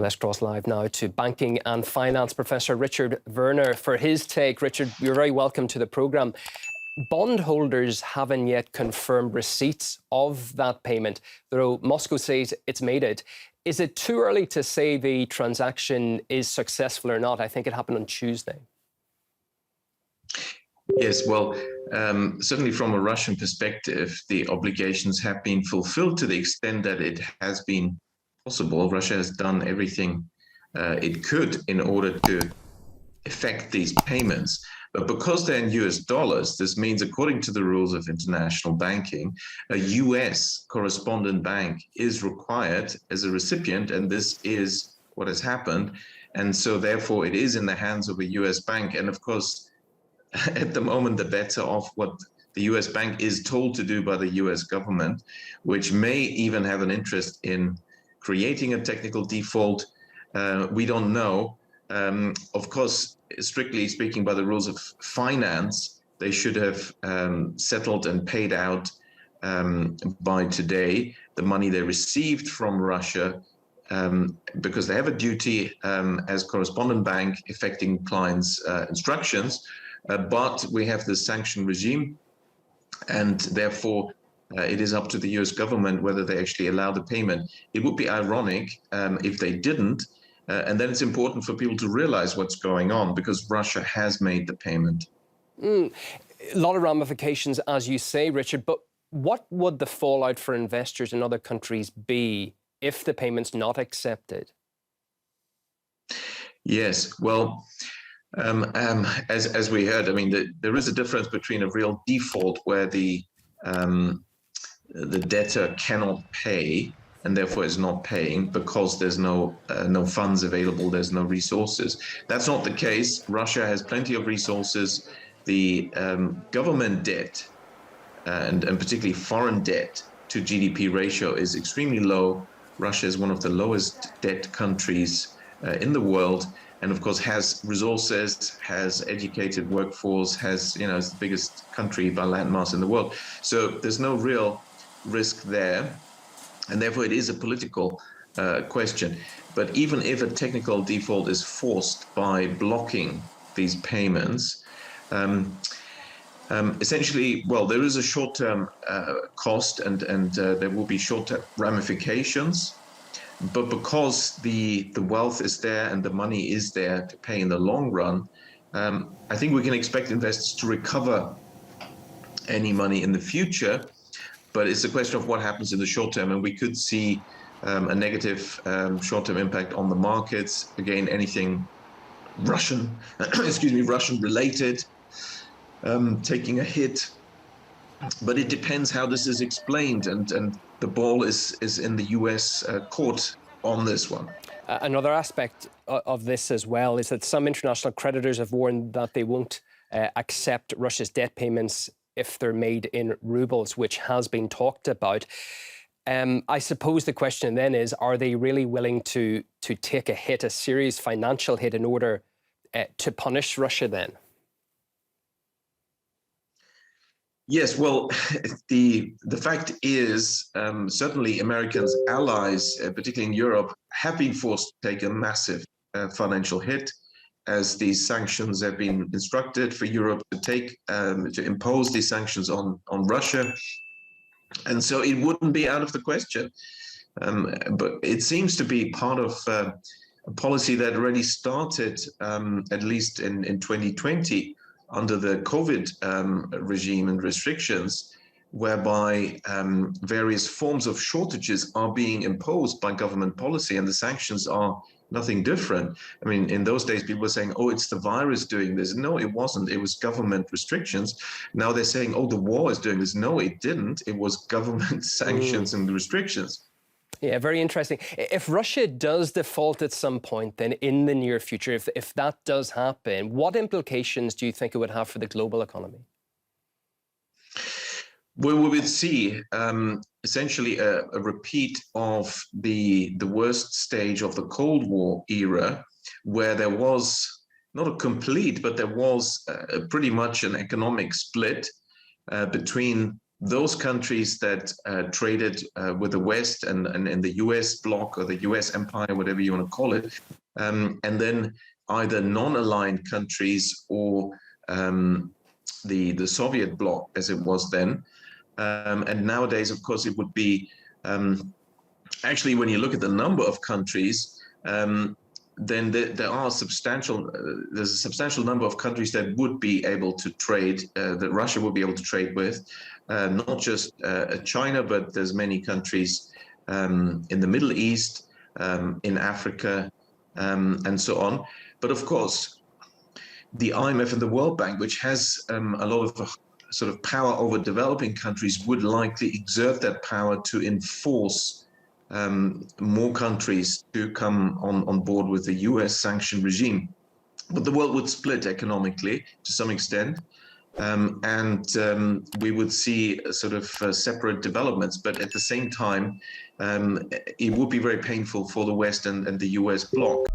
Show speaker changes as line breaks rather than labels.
Let's cross live now to banking and finance professor Richard Werner for his take. Richard, you're very welcome to the programme. Bondholders haven't yet confirmed receipts of that payment, though Moscow says it's made it. Is it too early to say the transaction is successful or not? I think it happened on Tuesday.
Yes, well, certainly from a Russian perspective, the obligations have been fulfilled to the extent that it has been possible. Russia has done everything it could in order to effect these payments. But because they're in US dollars, this means, according to the rules of international banking, a US correspondent bank is required as a recipient, and this is what has happened. And so therefore it is in the hands of a US bank. And of course, at the moment, the bets are off what the US bank is told to do by the US government, which may even have an interest in creating a technical default. We don't know. Of course, strictly speaking, by the rules of finance, they should have settled and paid out by today the money they received from Russia, because they have a duty as correspondent bank affecting clients' instructions. But we have this sanction regime, and therefore it is up to the US government whether they actually allow the payment. It would be ironic if they didn't. And then it's important for people to realize what's going on, because Russia has made the payment.
A lot of ramifications, as you say, Richard, but what would the fallout for investors in other countries be if the payment's not accepted?
Yes, well, as we heard, I mean, there is a difference between a real default where the debtor cannot pay and therefore is not paying because there's no funds available, there's no resources. That's not the case. Russia has plenty of resources. The government debt, and particularly foreign debt to GDP ratio, is extremely low. Russia is one of the lowest debt countries in the world, and of course has resources, has educated workforce, has, is the biggest country by landmass in the world. So there's no real risk there. And therefore, it is a political question. But even if a technical default is forced by blocking these payments, essentially, well, there is a short-term cost, and there will be short-term ramifications. But because the wealth is there and the money is there to pay in the long run, I think we can expect investors to recover any money in the future. But it's a question of what happens in the short term, and we could see a negative short-term impact on the markets. Again, anything Russian, Russian related, taking a hit. But it depends how this is explained, and the ball is in the US court on this one.
Another aspect of this as well is that some international creditors have warned that they won't accept Russia's debt payments if they're made in rubles, which has been talked about. I suppose the question then is, are they really willing to take a hit, a serious financial hit, in order to punish Russia then?
Yes, well, the fact is, certainly Americans' allies, particularly in Europe, have been forced to take a massive financial hit, as these sanctions have been instructed for Europe to impose these sanctions on Russia. And so it wouldn't be out of the question. But it seems to be part of a policy that already started, at least in 2020, under the COVID regime and restrictions, whereby various forms of shortages are being imposed by government policy, and the sanctions are nothing different. I mean, in those days, people were saying, oh, it's the virus doing this. No, it wasn't. It was government restrictions. Now they're saying, oh, the war is doing this. No, it didn't. It was government sanctions and restrictions.
Yeah, very interesting. If Russia does default at some point, then in the near future, if that does happen, what implications do you think it would have for the global economy?
Well, we would see essentially a repeat of the worst stage of the Cold War era, where there was not a complete, but there was pretty much an economic split between those countries that traded with the West and the US bloc or the US empire, whatever you want to call it, and then either non-aligned countries or the Soviet bloc as it was then. And nowadays, of course, it would be actually, when you look at the number of countries, then there's a substantial number of countries that would be able to trade, that Russia would be able to trade with, not just China, but there's many countries in the Middle East, in Africa, and so on. But of course, the IMF and the World Bank, which has a lot of sort of power over developing countries, would likely exert that power to enforce more countries to come on board with the US sanction regime. But the world would split economically to some extent, and we would see sort of separate developments. But at the same time, it would be very painful for the West and the US bloc.